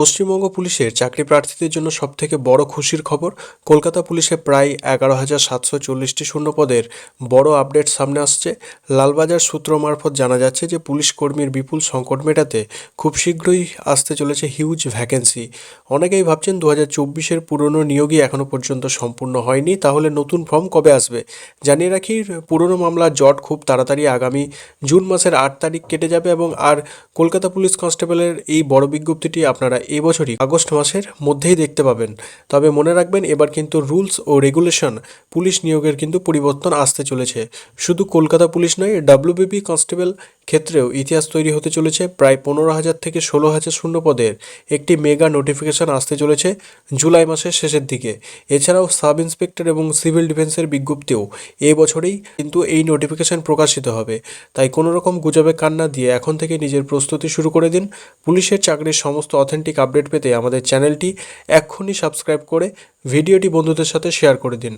পশ্চিমবঙ্গ পুলিশের চাকরি প্রার্থীদের জন্য সবথেকে বড় খুশির খবর, কলকাতা পুলিশে প্রায় 11,740টি শূন্যপদের বড় আপডেট সামনে আসছে। লালবাজার সূত্র মারফত জানা যাচ্ছে যে পুলিশ কর্মীর বিপুল সংকট মেটাতে খুব শীঘ্রই আসতে চলেছে হিউজ ভ্যাকেন্সি। অনেকেই ভাবছেন 2024-এর পুরনো নিয়োগই এখনও পর্যন্ত সম্পূর্ণ হয়নি, তাহলে নতুন ফর্ম কবে আসবে। জানিয়ে রাখি, পুরনো মামলার জট খুব তাড়াতাড়ি আগামী জুন মাসের 8 তারিখ কেটে যাবে এবং কলকাতা পুলিশ কনস্টেবলের এই বড় বিজ্ঞপ্তিটি আপনারা এবছরই আগস্ট মাসের মধ্যেই দেখতে পাবেন। তবে মনে রাখবেন, এবার কিন্তু রুলস ও রেগুলেশন পুলিশ নিয়োগের কিন্তু পরিবর্তন আসতে চলেছে। শুধু কলকাতা পুলিশ নয়, ডাব্লিউবিপি কনস্টেবল ক্ষেত্রেও ইতিহাস তৈরি হতে চলেছে। প্রায় 15,000 থেকে 16,000 শূন্যপদের একটি মেগা নোটিফিকেশন আসতে চলেছে জুলাই মাসের শেষের দিকে। এছাড়াও সাব ইন্সপেক্টর এবং সিভিল ডিফেন্সের বিজ্ঞপ্তিও এবছরেই কিন্তু এই নোটিফিকেশন প্রকাশিত হবে। তাই কোনো রকম গুজবে কান না দিয়ে এখন থেকে নিজের প্রস্তুতি শুরু করে দিন। পুলিশের চাকরির সমস্ত অথেন্টিক আপডেট পেতে আমাদের চ্যানেলটি এক্ষুনি সাবস্ক্রাইব করে ভিডিওটি বন্ধুদের সাথে শেয়ার করে দিন।